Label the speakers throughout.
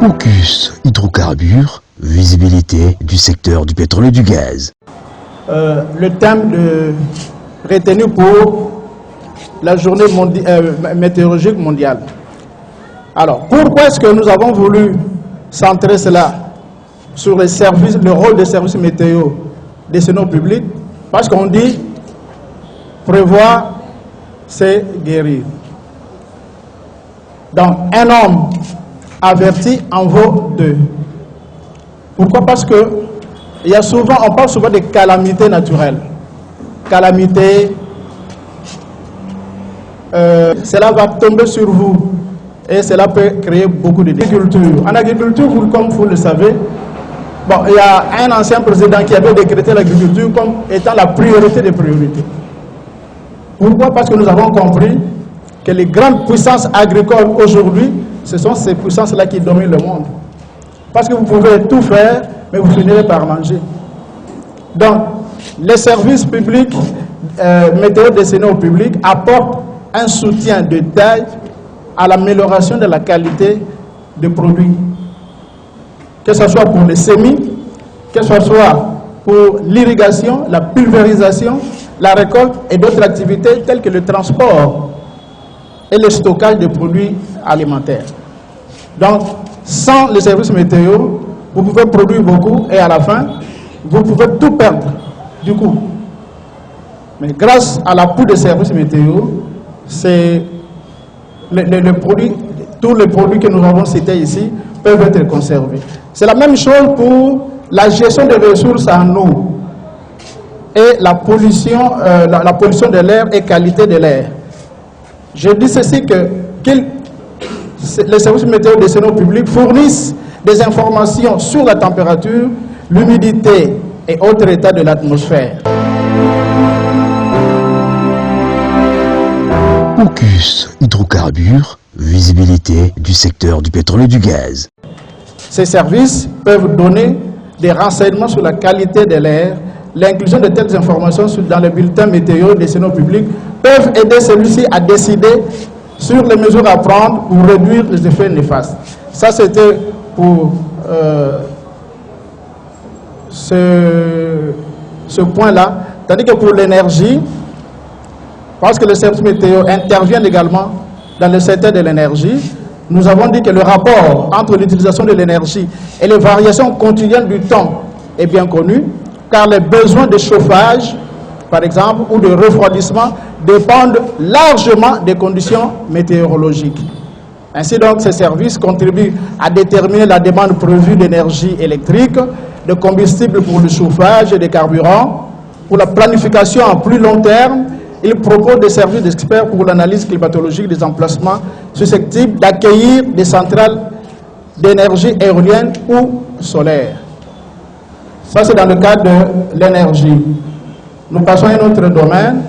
Speaker 1: Focus hydrocarbures, visibilité du secteur du pétrole et du gaz.
Speaker 2: Le thème retenu pour la journée météorologique mondiale. Alors, pourquoi est-ce que nous avons voulu centrer cela sur les services, le rôle des services météo destinés au public? Parce qu'on dit prévoir, c'est guérir. Donc, un homme averti en vaut deux. Pourquoi? Parce que on parle souvent de calamités naturelles. Calamités, cela va tomber sur vous et cela peut créer beaucoup de difficultés. En agriculture, comme vous le savez, bon, il y a un ancien président qui avait décrété l'agriculture comme étant la priorité des priorités. Pourquoi? Parce que nous avons compris que les grandes puissances agricoles aujourd'hui, ce sont ces puissances-là qui dominent le monde. Parce que vous pouvez tout faire, mais vous finirez par manger. Donc, les services publics, météo destinés au public, apportent un soutien de taille à l'amélioration de la qualité des produits. Que ce soit pour les semis, que ce soit pour l'irrigation, la pulvérisation, la récolte et d'autres activités telles que le transport et le stockage de produits alimentaires. Donc, sans les services météo, vous pouvez produire beaucoup et à la fin, vous pouvez tout perdre du coup. Mais grâce à l'appui des services météo, c'est tous les produits que nous avons cités ici peuvent être conservés. C'est la même chose pour la gestion des ressources en eau et la pollution de l'air et qualité de l'air. Je dis ceci que les services météo destinés au public fournissent des informations sur la température, l'humidité et autres états de l'atmosphère.
Speaker 1: Focus hydrocarbures, visibilité du secteur du pétrole et du gaz.
Speaker 2: Ces services peuvent donner des renseignements sur la qualité de l'air. L'inclusion de telles informations dans les bulletins météo destinés au public peuvent aider celui-ci à décider sur les mesures à prendre pour réduire les effets néfastes. Ça, c'était pour ce point-là. Tandis que pour l'énergie, parce que le service météo intervient également dans le secteur de l'énergie, nous avons dit que le rapport entre l'utilisation de l'énergie et les variations quotidiennes du temps est bien connu, car les besoins de chauffage, par exemple, ou de refroidissement dépendent largement des conditions météorologiques. Ainsi donc, ces services contribuent à déterminer la demande prévue d'énergie électrique, de combustible pour le chauffage et des carburants. Pour la planification à plus long terme, ils proposent des services d'experts pour l'analyse climatologique des emplacements susceptibles d'accueillir des centrales d'énergie éolienne ou solaire. Ça, c'est dans le cadre de l'énergie. Nous passons à un autre domaine,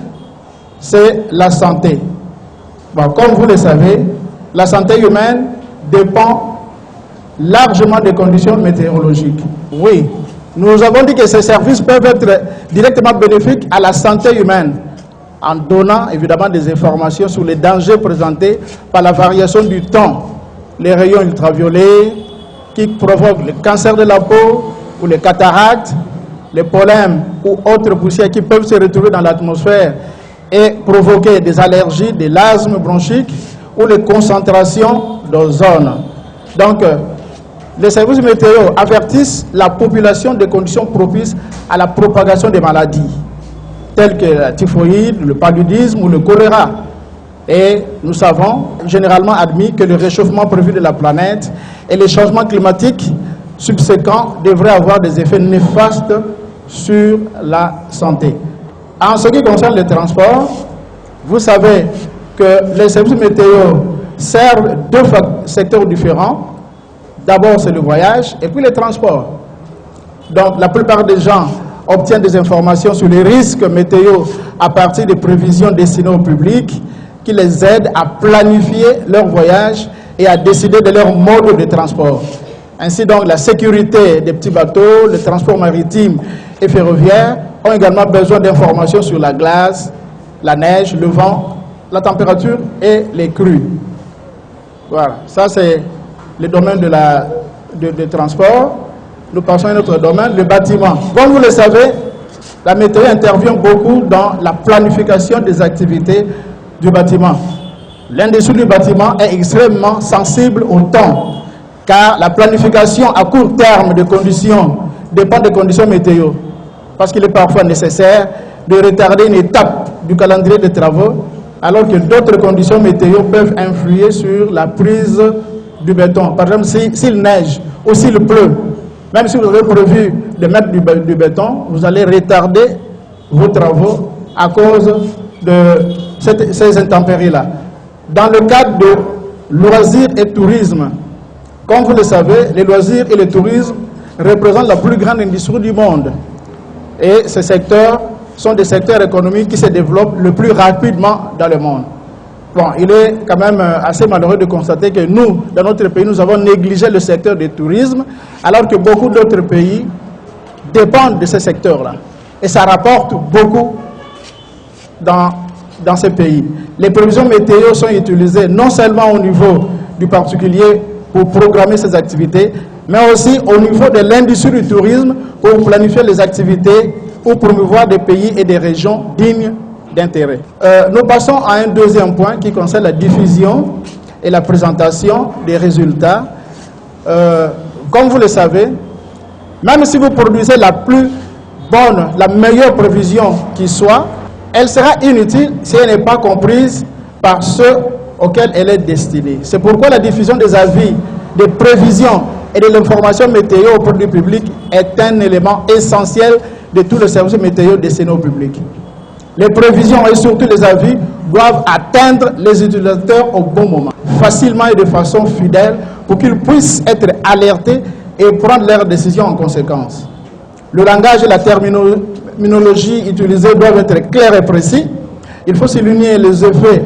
Speaker 2: c'est la santé. Bon, comme vous le savez, la santé humaine dépend largement des conditions météorologiques. Oui, nous avons dit que ces services peuvent être directement bénéfiques à la santé humaine, en donnant évidemment des informations sur les dangers présentés par la variation du temps, les rayons ultraviolets qui provoquent le cancer de la peau ou les cataractes, les pollens ou autres poussières qui peuvent se retrouver dans l'atmosphère et provoquer des allergies, des asthmes bronchiques ou les concentrations d'ozone. Donc, les services météo avertissent la population des conditions propices à la propagation des maladies, telles que la typhoïde, le paludisme ou le choléra. Et nous savons, généralement admis, que le réchauffement prévu de la planète et les changements climatiques subséquents devraient avoir des effets néfastes sur la santé. En ce qui concerne les transports, vous savez que les services météo servent deux secteurs différents. D'abord, c'est le voyage et puis les transports. Donc, la plupart des gens obtiennent des informations sur les risques météo à partir des prévisions destinées au public qui les aident à planifier leur voyage et à décider de leur mode de transport. Ainsi donc, la sécurité des petits bateaux, le transport maritime et ferroviaire ont également besoin d'informations sur la glace, la neige, le vent, la température et les crues. Voilà, ça c'est le domaine de la de transport. Nous passons à un autre domaine, le bâtiment. Comme vous le savez, la météo intervient beaucoup dans la planification des activités du bâtiment. L'industrie du bâtiment est extrêmement sensible au temps, car la planification à court terme de conditions dépend des conditions météo, parce qu'il est parfois nécessaire de retarder une étape du calendrier des travaux, alors que d'autres conditions météo peuvent influer sur la prise du béton. Par exemple, s'il neige ou s'il pleut, même si vous avez prévu de mettre du béton, vous allez retarder vos travaux à cause de ces intempéries-là. Dans le cadre de loisirs et tourisme, comme vous le savez, les loisirs et le tourisme représentent la plus grande industrie du monde. Et ces secteurs sont des secteurs économiques qui se développent le plus rapidement dans le monde. Bon, il est quand même assez malheureux de constater que nous, dans notre pays, nous avons négligé le secteur du tourisme, alors que beaucoup d'autres pays dépendent de ce secteur-là. Et ça rapporte beaucoup dans ces pays. Les prévisions météo sont utilisées non seulement au niveau du particulier pour programmer ses activités, mais aussi au niveau de l'industrie du tourisme pour planifier les activités ou promouvoir des pays et des régions dignes d'intérêt. Nous passons à un deuxième point qui concerne la diffusion et la présentation des résultats. Comme vous le savez, même si vous produisez la plus bonne, la meilleure prévision qui soit, elle sera inutile si elle n'est pas comprise par ceux auxquels elle est destinée. C'est pourquoi la diffusion des avis, des prévisions et de l'information météo au produit public est un élément essentiel de tous les services météo destinés au public. Les prévisions et surtout les avis doivent atteindre les utilisateurs au bon moment, facilement et de façon fidèle, pour qu'ils puissent être alertés et prendre leurs décisions en conséquence. Le langage et la terminologie utilisée doivent être clairs et précis. Il faut souligner les effets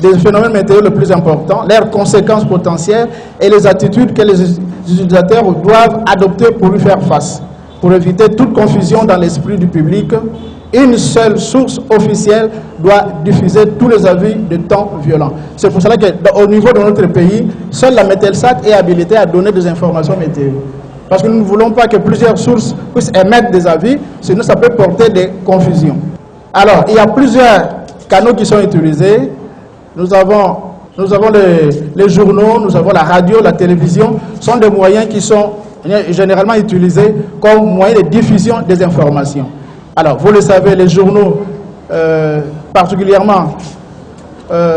Speaker 2: des phénomènes météo les plus importants, leurs conséquences potentielles et les attitudes que les utilisateurs doivent adopter pour y faire face. Pour éviter toute confusion dans l'esprit du public, une seule source officielle doit diffuser tous les avis de temps violents. C'est pour cela qu'au niveau de notre pays, seule la Mételsat est habilitée à donner des informations météo. Parce que nous ne voulons pas que plusieurs sources puissent émettre des avis, sinon ça peut porter des confusions. Alors, il y a plusieurs canaux qui sont utilisés. Nous avons les journaux, nous avons la radio, la télévision, sont des moyens qui sont généralement utilisés comme moyen de diffusion des informations. Alors, vous le savez, les journaux, particulièrement,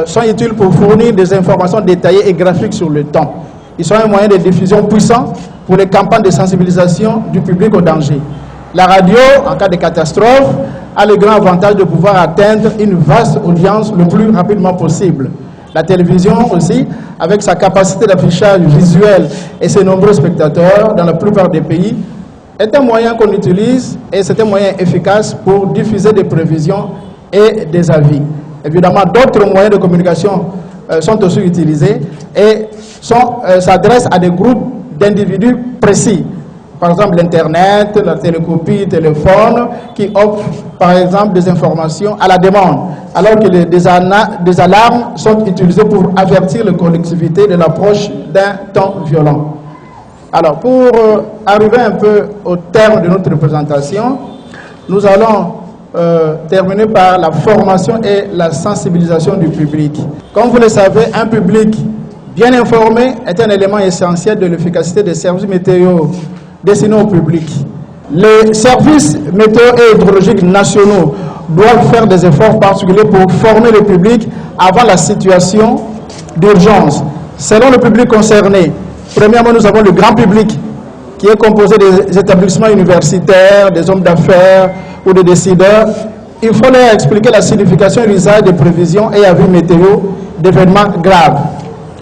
Speaker 2: sont utiles pour fournir des informations détaillées et graphiques sur le temps. Ils sont un moyen de diffusion puissant pour les campagnes de sensibilisation du public au danger. La radio, en cas de catastrophe, a le grand avantage de pouvoir atteindre une vaste audience le plus rapidement possible. La télévision aussi, avec sa capacité d'affichage visuel et ses nombreux spectateurs dans la plupart des pays, est un moyen qu'on utilise et c'est un moyen efficace pour diffuser des prévisions et des avis. Évidemment, d'autres moyens de communication sont aussi utilisés et s'adressent à des groupes d'individus précis. Par exemple, l'Internet, la télécopie, le téléphone, qui offrent, par exemple, des informations à la demande, alors que des alarmes sont utilisées pour avertir les collectivités de l'approche d'un temps violent. Alors, pour arriver un peu au terme de notre présentation, nous allons terminer par la formation et la sensibilisation du public. Comme vous le savez, un public bien informé est un élément essentiel de l'efficacité des services météo destinés au public. Les services météo et hydrologiques nationaux doivent faire des efforts particuliers pour former le public avant la situation d'urgence. Selon le public concerné, premièrement, nous avons le grand public qui est composé des établissements universitaires, des hommes d'affaires ou des décideurs. Il faut leur expliquer la signification et l'usage des prévisions et avis météo d'événements graves.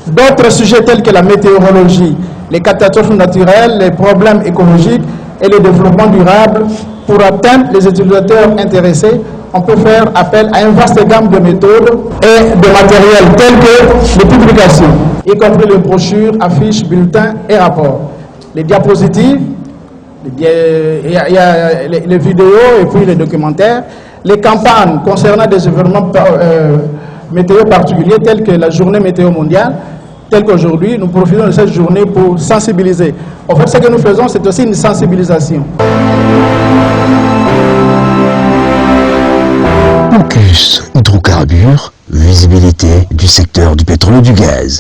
Speaker 2: D'autres sujets tels que la météorologie, les catastrophes naturelles, les problèmes écologiques et le développement durable, pour atteindre les utilisateurs intéressés, on peut faire appel à une vaste gamme de méthodes et de matériel tels que les publications, y compris les brochures, affiches, bulletins et rapports, les diapositives, les vidéos et puis les documentaires, les campagnes concernant des événements météo particuliers tels que la journée météo mondiale, tel qu'aujourd'hui, nous profitons de cette journée pour sensibiliser. En fait, ce que nous faisons, c'est aussi une sensibilisation.
Speaker 1: Focus Hydrocarbures, visibilité du secteur du pétrole et du gaz.